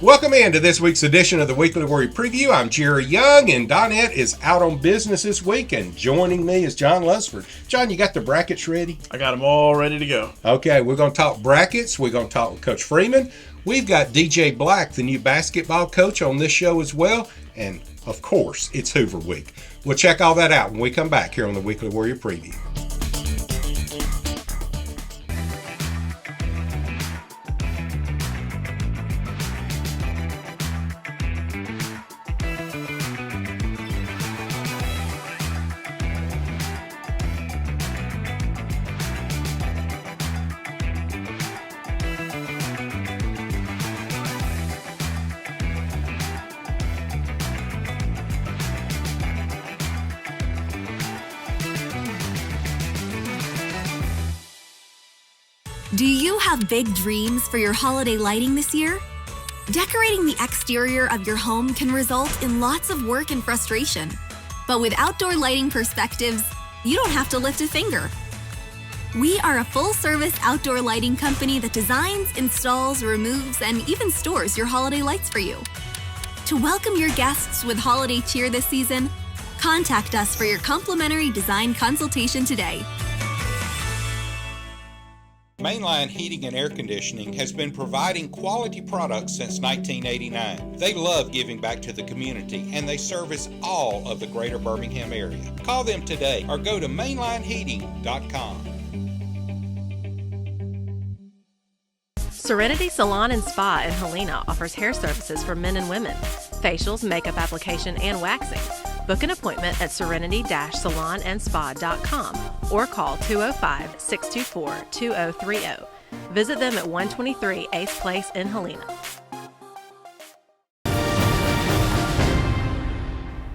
Welcome into this week's edition of the Weekly Warrior Preview. I'm Jerry Young, and Donette is out on business this week, and joining me is John Lusford. John, you got the brackets ready? I got them all ready to go. Okay, we're going to talk brackets. We're going to talk with Coach Freeman. We've got DJ Black, the new basketball coach, on this show as well. And, of course, it's Hoover Week. We'll check all that out when we come back here on the Weekly Warrior Preview. Do you have big dreams for your holiday lighting this year? Decorating the exterior of your home can result in lots of work and frustration. But with Outdoor Lighting Perspectives, you don't have to lift a finger. We are a full-service outdoor lighting company that designs, installs, removes, and even stores your holiday lights for you. To welcome your guests with holiday cheer this season, contact us for your complimentary design consultation today. Mainline Heating and Air Conditioning has been providing quality products since 1989. They love giving back to the community, and they service all of the greater Birmingham area. Call them today or go to mainlineheating.com. Serenity Salon and Spa in Helena offers hair services for men and women, facials, makeup application, and waxing. Book an appointment at serenity-salonandspa.com or call 205-624-2030. Visit them at 123 8th Place in Helena.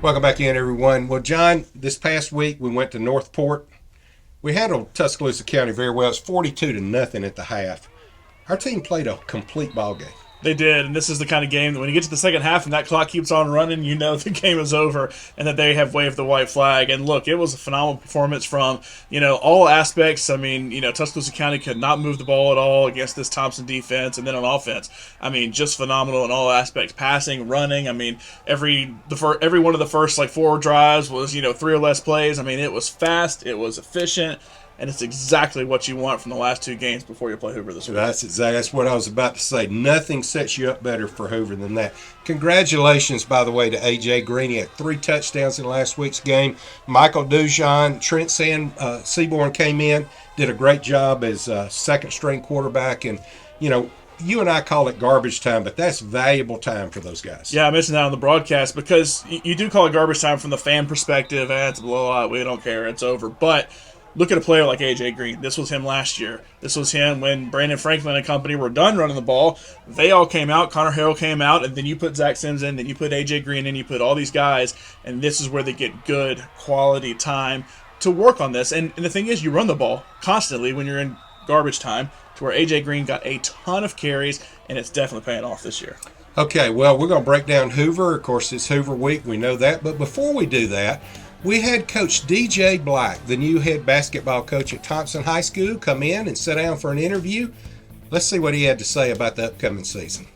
Welcome back in, everyone. Well, John, this past week we went to Northport. We handled Tuscaloosa County very well. It's 42-0 at the half. Our team played a complete ball game. They did, and this is the kind of game that when you get to the second half and that clock keeps on running, you know the game is over and that they have waved the white flag. And look, it was a phenomenal performance from, all aspects. I mean, Tuscaloosa County could not move the ball at all against this Thompson defense, and then on offense, just phenomenal in all aspects. Passing, running, every one of the first 4 drives was, 3 or less plays. It was fast, it was efficient. And it's exactly what you want from the last 2 games before you play Hoover this week. That's what I was about to say. Nothing sets you up better for Hoover than that. Congratulations, by the way, to A.J. Green. He had 3 touchdowns in last week's game. Michael Dujon, Trent Seaborn came in, did a great job as second-string quarterback. And, you and I call it garbage time, but that's valuable time for those guys. Yeah, I mentioned that on the broadcast because you do call it garbage time from the fan perspective. It's a blowout. We don't care. It's over. But look at a player like A.J. Green. This was him last year. This was him when Brandon Franklin and company were done running the ball. They all came out. Connor Harrell came out, and then you put Zach Sims in, then you put A.J. Green in, you put all these guys, and this is where they get good quality time to work on this. And the thing is, you run the ball constantly when you're in garbage time, to where A.J. Green got a ton of carries, and it's definitely paying off this year. Okay, well, we're going to break down Hoover. Of course, it's Hoover Week. We know that. But before we do that, we had Coach DJ Black, the new head basketball coach at Thompson High School, come in and sit down for an interview. Let's see what he had to say about the upcoming season.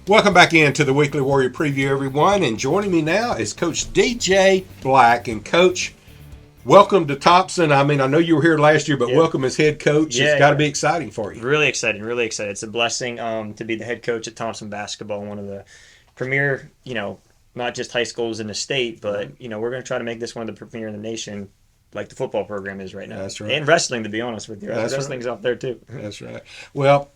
Welcome back into the Weekly Warrior Preview, everyone. And joining me now is Coach DJ Black. And, Coach, welcome to Thompson. I know you were here last year, but welcome as head coach. It's got to be exciting for you. Really exciting, really excited. It's a blessing to be the head coach at Thompson basketball, one of the premier, not just high schools in the state, but, we're going to try to make this one of the premier in the nation, like the football program is right now. That's right. And wrestling, to be honest with you. That's Wrestling's right. up there, too. That's right. Well,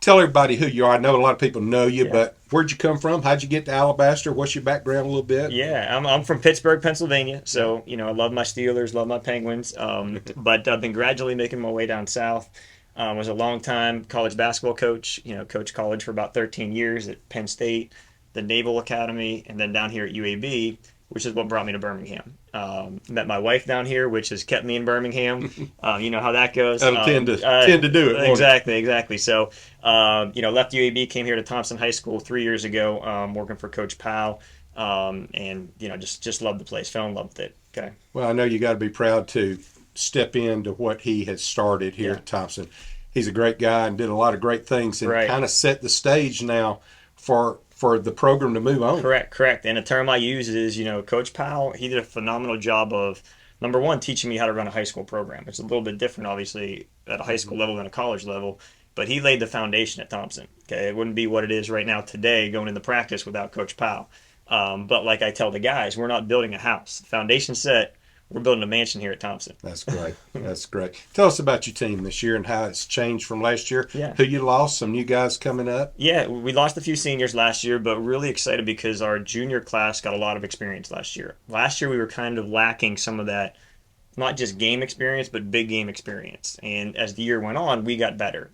tell everybody who you are. I know a lot of people know you, but where'd you come from? How'd you get to Alabaster? What's your background a little bit? Yeah, I'm from Pittsburgh, Pennsylvania. So, I love my Steelers, love my Penguins. But I've been gradually making my way down south. Was a long-time college basketball coach, coached college for about 13 years at Penn State, the Naval Academy, and then down here at UAB, which is what brought me to Birmingham. Met my wife down here, which has kept me in Birmingham. You know how that goes. That'll tend to do it. Exactly. So, left UAB, came here to Thompson High School 3 years ago, working for Coach Powell, and just loved the place, fell in love with it. Okay. Well, I know you got to be proud to step into what he has started here at Thompson. he's a great guy and did a lot of great things and Right. kind of set the stage now for the program to move on. Correct. And a term I use is, Coach Powell, he did a phenomenal job of, number one, teaching me how to run a high school program. It's a little bit different, obviously, at a high school level than a college level, but he laid the foundation at Thompson. Okay, it wouldn't be what it is right now today going into practice without Coach Powell. But like I tell the guys, we're not building a house. Foundation set, we're building a mansion here at Thompson. That's great. That's great. Tell us about your team this year and how it's changed from last year. Yeah. Who you lost, some new guys coming up. Yeah, we lost a few seniors last year, but really excited because our junior class got a lot of experience last year. Last year we were kind of lacking some of that, not just game experience, but big game experience. And as the year went on, we got better.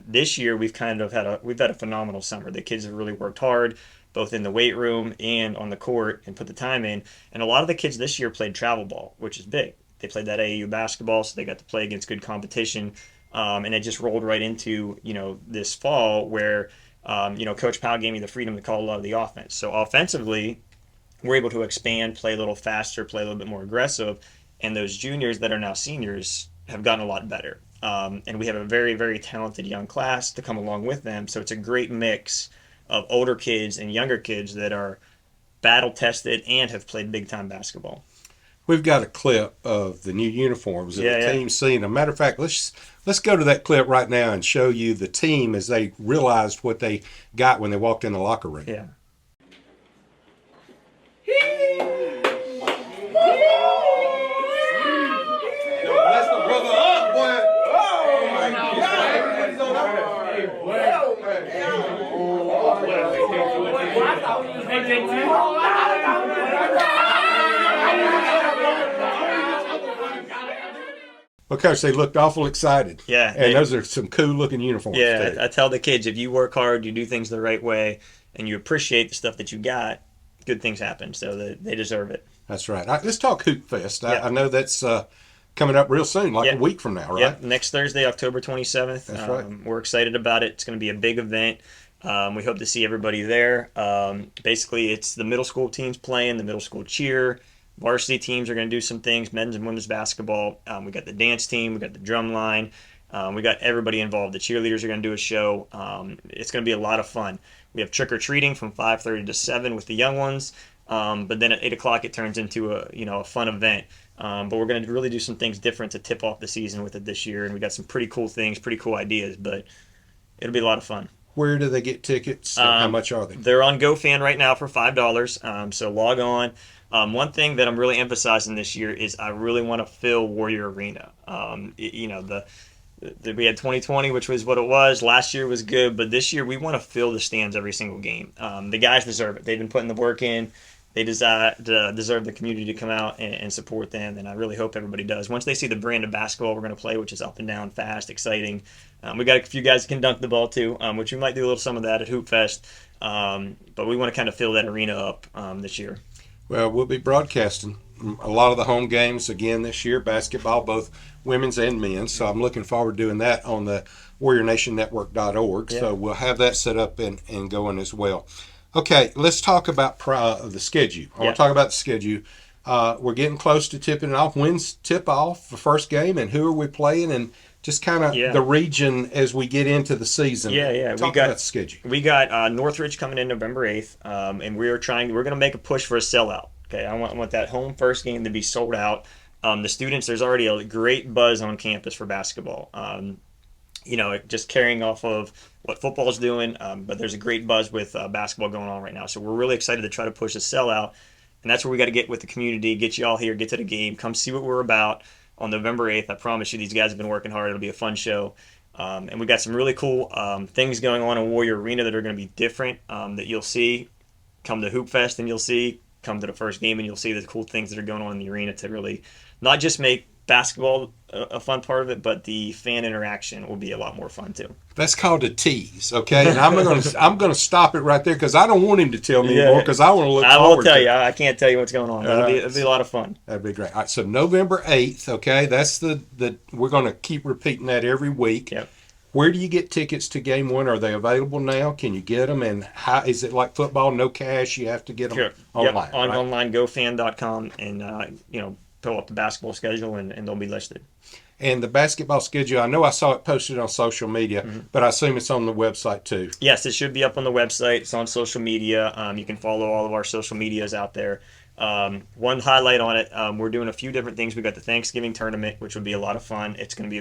This year we've had a phenomenal summer. The kids have really worked hard, both in the weight room and on the court, and put the time in. And a lot of the kids this year played travel ball, which is big. They played that AAU basketball, so they got to play against good competition. And it just rolled right into, this fall where, Coach Powell gave me the freedom to call a lot of the offense. So offensively, we're able to expand, play a little faster, play a little bit more aggressive. And those juniors that are now seniors have gotten a lot better. And we have a very, very talented young class to come along with them. So it's a great mix of older kids and younger kids that are battle tested and have played big time basketball. We've got a clip of the new uniforms that the team's seen. As a matter of fact, let's go to that clip right now and show you the team as they realized what they got when they walked in the locker room. Yeah. That's the brother up, boy. Oh my God. Well, Coach, they looked awful excited. Yeah. And those are some cool looking uniforms. Yeah, too. I tell the kids, if you work hard, you do things the right way, and you appreciate the stuff that you got, good things happen. So they deserve it. That's right. All right, let's talk Hoop Fest. Yeah. I know that's coming up real soon, like a week from now, right? Yep, next Thursday, October 27th. That's right. We're excited about it. It's going to be a big event. We hope to see everybody there. Basically, it's the middle school teams playing, the middle school cheer. Varsity teams are going to do some things, men's and women's basketball. We got the dance team. We got the drum line. We got everybody involved. The cheerleaders are going to do a show. It's going to be a lot of fun. We have trick-or-treating from 5:30 to 7 with the young ones. But then at 8 o'clock, it turns into a fun event. But we're going to really do some things different to tip off the season with it this year. And we got some pretty cool things, pretty cool ideas. But it'll be a lot of fun. Where do they get tickets? How much are they? They're on GoFan right now for $5. So log on. One thing that I'm really emphasizing this year is I really want to fill Warrior Arena. We had 2020, which was what it was. Last year was good, but this year we want to fill the stands every single game. The guys deserve it. They've been putting the work in. They deserve the community to come out and support them, and I really hope everybody does. Once they see the brand of basketball we're going to play, which is up and down, fast, exciting. We got a few guys that can dunk the ball too, which we might do a little some of that at Hoop Fest. But we want to kind of fill that arena up this year. Well, we'll be broadcasting a lot of the home games again this year, basketball, both women's and men's. So I'm looking forward to doing that on the WarriorNationNetwork.org. Yeah. So we'll have that set up and going as well. Okay, let's talk about the schedule. I want to talk about the schedule. We're getting close to tipping it off. When's tip off the first game, and who are we playing, and just kind of the region as we get into the season. Talk about the schedule. We got Northridge coming in November 8th, and we're going to make a push for a sellout. Okay, I want that home first game to be sold out. The students, there's already a great buzz on campus for basketball. Just carrying off of what football's doing, but there's a great buzz with basketball going on right now. So we're really excited to try to push a sellout, and that's where we got to get with the community, get you all here, get to the game, come see what we're about on November 8th. I promise you, these guys have been working hard. It'll be a fun show. And we got some really cool things going on in Warrior Arena that are going to be different that you'll see. Come to Hoop Fest and you'll see. Come to the first game and you'll see the cool things that are going on in the arena to really not just make basketball a fun part of it, but the fan interaction will be a lot more fun too. That's called a tease, okay? And I'm gonna stop it right there because I don't want him to tell me more because I want to look forward to it. I will tell you. I can't tell you what's going on. It'll be a lot of fun. That'd be great. All right, so November 8th, okay? That's the we're going to keep repeating that every week. Yep. Where do you get tickets to game one? Are they available now? Can you get them? And how is it like football? No cash. You have to get them online. On right? online, gofan.com, and pull up the basketball schedule, and they'll be listed. And the basketball schedule, I know I saw it posted on social media, but I assume it's on the website too. Yes, it should be up on the website. It's on social media. You can follow all of our social medias out there. One highlight on it, we're doing a few different things. We got the Thanksgiving tournament, which will be a lot of fun. It's going to be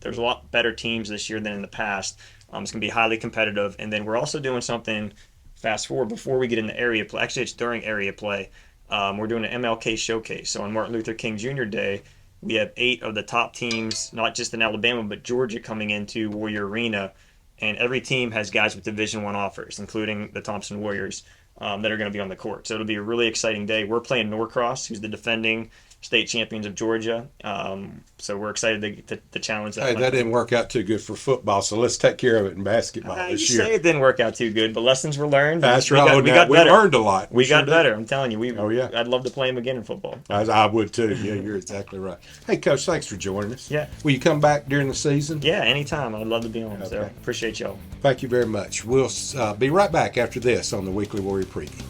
there's a lot better teams this year than in the past. It's going to be highly competitive. And then we're also doing something, fast forward, before we get into area play. Actually, it's during area play. We're doing an MLK showcase. So on Martin Luther King Jr. Day, we have 8 of the top teams, not just in Alabama, but Georgia, coming into Warrior Arena. And every team has guys with Division I offers, including the Thompson Warriors, that are going to be on the court. So it'll be a really exciting day. We're playing Norcross, who's the defending state champions of Georgia. So we're excited to challenge that. Hey, that didn't work out too good for football, so let's take care of it in basketball this you year. say it didn't work out too good, but lessons were learned. That's right. We got better. We learned a lot. We got sure better. did. I'm telling you. I'd love to play him again in football. I would too. Yeah, you're exactly right. Hey, Coach, thanks for joining us. Yeah. Will you come back during the season? Yeah, anytime. I'd love to be on. Okay. So appreciate y'all. Thank you very much. We'll be right back after this on the Weekly Warrior Preview.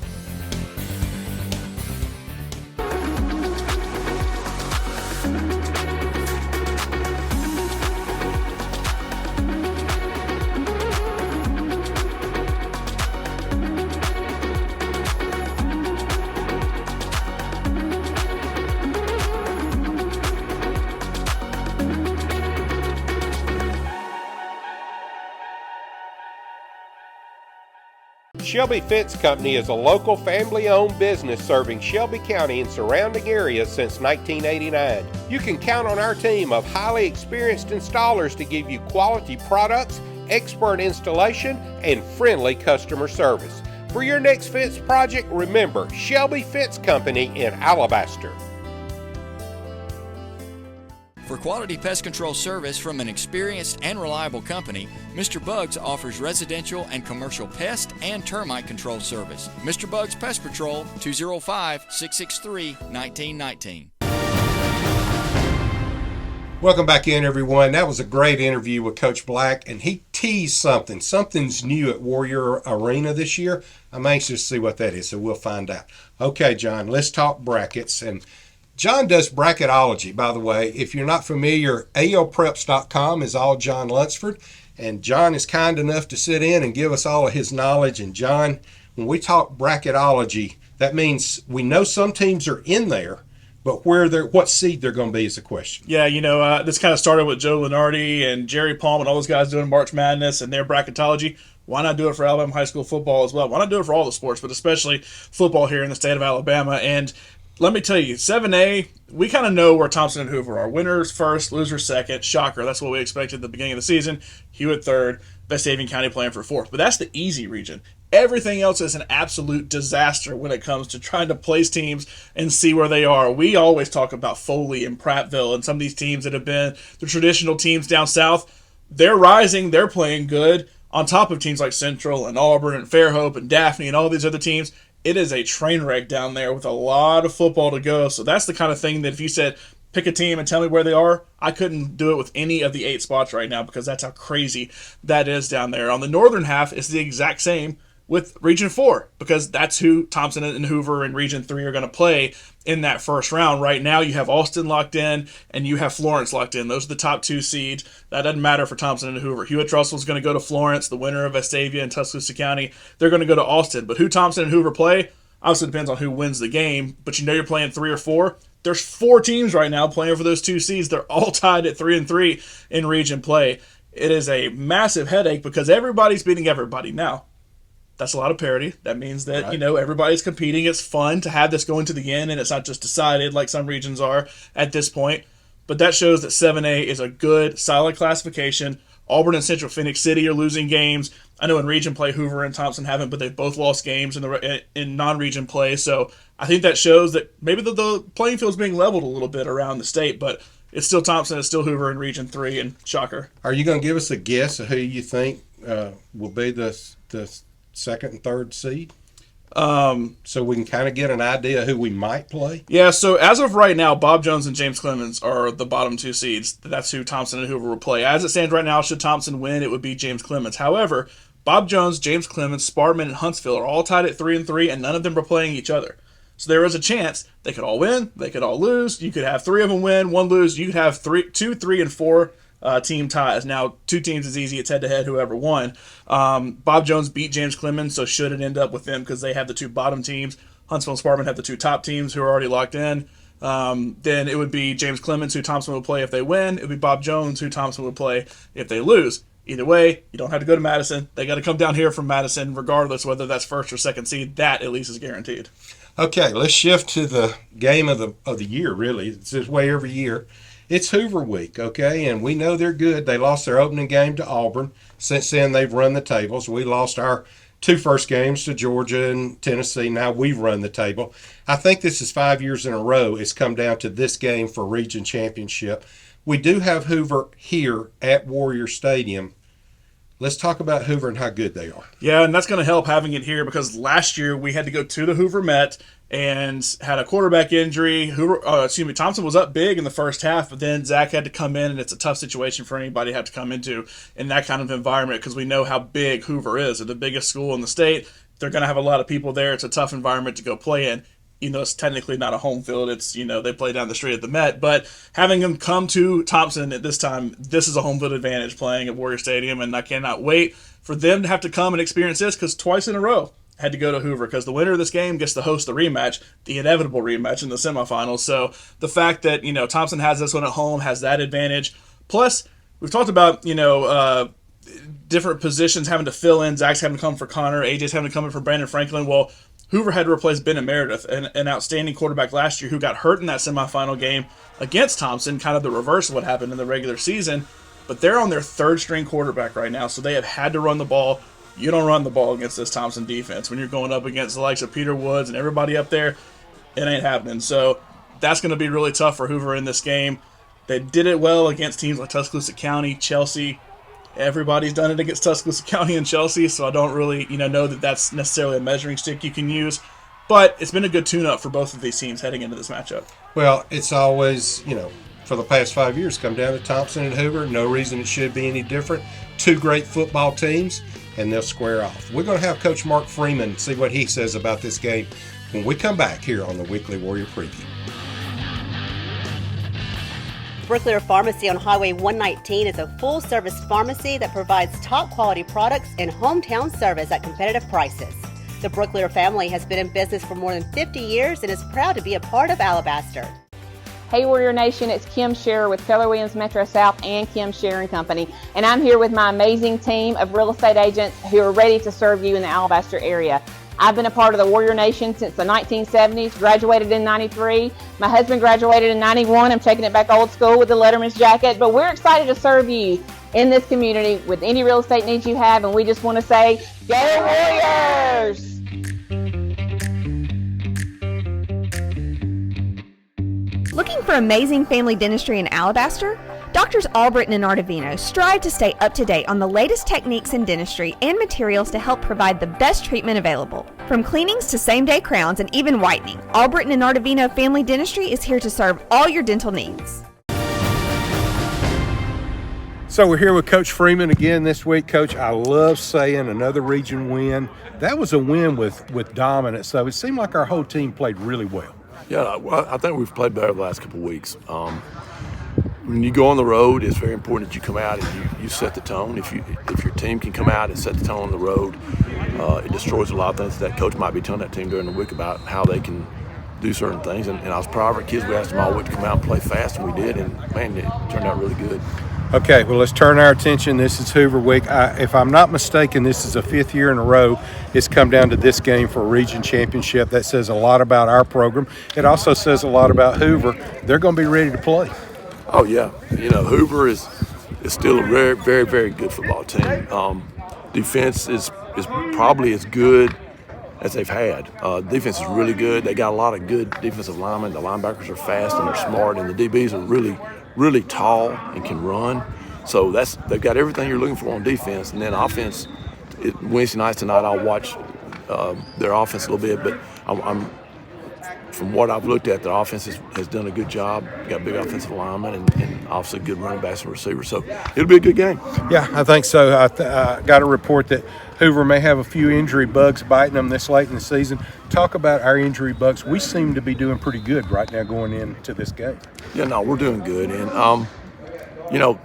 Shelby Fence Company is a local family-owned business serving Shelby County and surrounding areas since 1989. You can count on our team of highly experienced installers to give you quality products, expert installation, and friendly customer service. For your next fence project, remember Shelby Fence Company in Alabaster. For quality pest control service from an experienced and reliable company, Mr. Bugs offers residential and commercial pest and termite control service. Mr. Bugs Pest Patrol, 205-663-1919. Welcome back in, everyone. That was a great interview with Coach Black, and he teased something. Something's new at Warrior Arena this year. I'm anxious to see what that is, so we'll find out. Okay, John, let's talk brackets. And John does bracketology, by the way. If you're not familiar, alpreps.com is all John Lunsford. And John is kind enough to sit in and give us all of his knowledge. And John, when we talk bracketology, that means we know some teams are in there, but what seed they're going to be is the question. Yeah, this kind of started with Joe Lenardi and Jerry Palm and all those guys doing March Madness and their bracketology. Why not do it for Alabama high school football as well? Why not do it for all the sports, but especially football here in the state of Alabama? And let me tell you, 7A, we kind of know where Thompson and Hoover are. Winners first, losers second. Shocker, that's what we expected at the beginning of the season. Hewitt third, Vestavia County playing for fourth. But that's the easy region. Everything else is an absolute disaster when it comes to trying to place teams and see where they are. We always talk about Foley and Prattville and some of these teams that have been the traditional teams down south. They're rising. They're playing good on top of teams like Central and Auburn and Fairhope and Daphne and all these other teams. It is a train wreck down there with a lot of football to go. So that's the kind of thing that if you said, pick a team and tell me where they are, I couldn't do it with any of the 8 spots right now because that's how crazy that is down there. On the northern half, it's the exact same with Region 4 because that's who Thompson and Hoover and Region 3 are going to play in that first round. Right now, you have Austin locked in and you have Florence locked in. Those are the top 2 seeds. That doesn't matter for Thompson and Hoover. Hewitt-Trussell is going to go to Florence. The winner of Vestavia and Tuscaloosa County, they're going to go to Austin. But who Thompson and Hoover play obviously depends on who wins the game. But you're playing 3 or 4. There's 4 teams right now playing for those 2 seeds. They're all tied at 3-3 in region play. It is a massive headache because everybody's beating everybody now. That's a lot of parity. That means that, right. Everybody's competing. It's fun to have this going to the end, and it's not just decided like some regions are at this point. But that shows that 7A is a good, solid classification. Auburn and Central Phoenix City are losing games. I know in region play, Hoover and Thompson haven't, but they've both lost games in non-region play. So I think that shows that maybe the playing field is being leveled a little bit around the state, but it's still Thompson, it's still Hoover in Region 3, and shocker. Are you going to give us a guess of who you think will be the second and third seed? So we can kind of get an idea of who we might play? Yeah, so as of right now, Bob Jones and James Clemens are the bottom 2 seeds. That's who Thompson and Hoover will play. As it stands right now, should Thompson win, it would be James Clemens. However, Bob Jones, James Clemens, Sparman, and Huntsville are all tied at 3-3, and none of them are playing each other. So there was a chance they could all win, they could all lose. You could have 3 of them win, 1 lose. You could have 2, 3, and 4 team ties. Now, 2 teams is easy. It's head-to-head, whoever won. Bob Jones beat James Clemens, so should it end up with them because they have the 2 bottom teams. Huntsville and Sparkman have the 2 top teams who are already locked in. Then it would be James Clemens, who Thompson would play if they win. It would be Bob Jones, who Thompson would play if they lose. Either way, you don't have to go to Madison. They got to come down here from Madison, regardless whether that's first or second seed. That at least is guaranteed. Okay, let's shift to the game of the year. Really, it's this way every year. It's Hoover week, okay, and we know they're good. They lost their opening game to Auburn. Since then, they've run the tables. We lost our 2 first games to Georgia and Tennessee. Now we've run the table. I think this is 5 years in a row. It's come down to this game for region championship. We do have Hoover here at Warrior Stadium. Let's talk about Hoover and how good they are. Yeah, and that's going to help having it here because last year we had to go to the Hoover Met and had a quarterback injury. Thompson was up big in the first half, but then Zach had to come in, and it's a tough situation for anybody to have to come into in that kind of environment because we know how big Hoover is. They're the biggest school in the state. They're going to have a lot of people there. It's a tough environment to go play in. It's technically not a home field. It's, they play down the street at the Met. But having them come to Thompson at this time, this is a home field advantage playing at Warrior Stadium, and I cannot wait for them to have to come and experience this because twice in a row had to go to Hoover because the winner of this game gets to host the rematch, the inevitable rematch in the semifinals. So the fact that, Thompson has this one at home has that advantage. Plus, we've talked about, different positions having to fill in. Zach's having to come for Connor. AJ's having to come in for Brandon Franklin. Well, Hoover had to replace Bennett Meredith, an outstanding quarterback last year who got hurt in that semifinal game against Thompson, kind of the reverse of what happened in the regular season. But they're on their 3rd-string quarterback right now, so they have had to run the ball. You don't run the ball against this Thompson defense. When you're going up against the likes of Peter Woods and everybody up there, it ain't happening. So that's going to be really tough for Hoover in this game. They did it well against teams like Tuscaloosa County, Chelsea. Everybody's done it against Tuscaloosa County and Chelsea, so I don't really, know that that's necessarily a measuring stick you can use. But it's been a good tune-up for both of these teams heading into this matchup. Well, it's always, for the past 5 years, come down to Thompson and Hoover. No reason it should be any different. 2 great football teams, and they'll square off. We're going to have Coach Mark Freeman see what he says about this game when we come back here on the Weekly Warrior Preview. Brooklier Pharmacy on Highway 119 is a full-service pharmacy that provides top-quality products and hometown service at competitive prices. The Brooklier family has been in business for more than 50 years and is proud to be a part of Alabaster. Hey Warrior Nation, it's Kim Scherer with Keller Williams Metro South and Kim Scherer & Company, and I'm here with my amazing team of real estate agents who are ready to serve you in the Alabaster area. I've been a part of the Warrior Nation since the 1970s, graduated in 93. My husband graduated in 91. I'm taking it back old school with the Letterman's jacket, but we're excited to serve you in this community with any real estate needs you have, and we just want to say, go Warriors! Looking for amazing family dentistry in Alabaster? Doctors Albritton and Artavino strive to stay up to date on the latest techniques in dentistry and materials to help provide the best treatment available. From cleanings to same-day crowns and even whitening, Albritton and Artavino Family Dentistry is here to serve all your dental needs. So we're here with Coach Freeman again this week. Coach, I love saying another region win. That was a win with dominance, so it seemed like our whole team played really well. Yeah, well, I think we've played better the last couple of weeks. When you go on the road, it's very important that you come out and you set the tone. If your team can come out and set the tone on the road, it destroys a lot of things that coach might be telling that team during the week about how they can do certain things. And I was proud of our kids. We asked them all week to come out and play fast, and we did. And, man, it turned out really good. Okay, well, let's turn our attention. This is Hoover week. If I'm not mistaken, this is the 5th year in a row it's come down to this game for a region championship. That says a lot about our program. It also says a lot about Hoover. They're going to be ready to play. Oh, yeah. Hoover is still a very, very, very good football team. Defense is probably as good as they've had. Defense is really good. They got a lot of good defensive linemen. The linebackers are fast and they're smart, and the DBs are really, really tall and can run. So they've got everything you're looking for on defense. And then offense, Wednesday nights tonight I'll watch their offense a little bit, but I'm from what I've looked at, the offense has done a good job. Got big offensive linemen and obviously good running backs and receivers. So it'll be a good game. Yeah, I think so. I got a report that Hoover may have a few injury bugs biting them this late in the season. Talk about our injury bugs. We seem to be doing pretty good right now going into this game. Yeah, no, we're doing good. And, you know,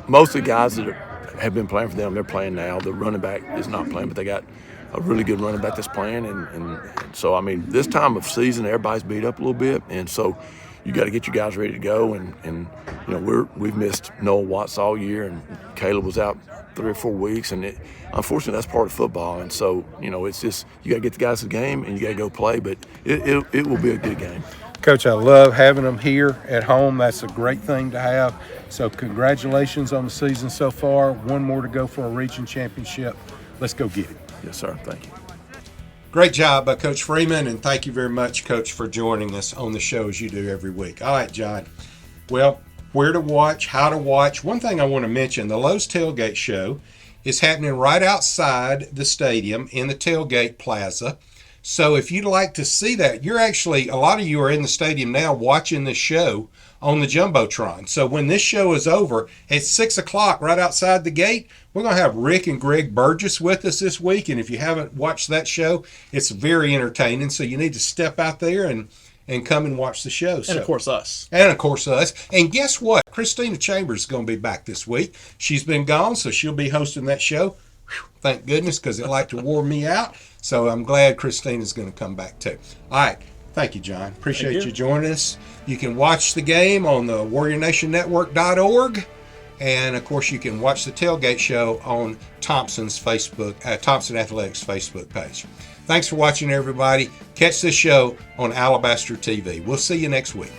most of the guys that have been playing for them, they're playing now. The running back is not playing, but they got a really good running back that's playing. And so, I mean, this time of season, everybody's beat up a little bit. And so you got to get your guys ready to go. And you know, we've missed Noah Watts all year, and Caleb was out 3 or 4 weeks. And unfortunately, that's part of football. And so, you know, it's just you got to get the guys to the game, and you got to go play. But it will be a good game. Coach, I love having them here at home. That's a great thing to have. So congratulations on the season so far. One more to go for a region championship. Let's go get it. Yes, sir. Thank you. Great job by Coach Freeman, and thank you very much, Coach, for joining us on the show as you do every week. All right, John. Well, where to watch, how to watch. One thing I want to mention, the Lowe's Tailgate Show is happening right outside the stadium in the tailgate plaza. So if you'd like to see that, you're actually, a lot of you are in the stadium now watching the show on the Jumbotron. So when this show is over at 6 o'clock right outside the gate, we're going to have Rick and Greg Burgess with us this week. And if you haven't watched that show, it's very entertaining. So you need to step out there and come and watch the show. And of course us. And of course us. And guess what? Christina Chambers is going to be back this week. She's been gone, so she'll be hosting that show. Whew, thank goodness, because it liked to wore me out. So I'm glad Christina's going to come back too. All right. Thank you, John. Appreciate you joining us. You can watch the game on the WarriorNationNetwork.org. And, of course, you can watch the Tailgate Show on Thompson's Thompson Athletics Facebook page. Thanks for watching, everybody. Catch this show on Alabaster TV. We'll see you next week.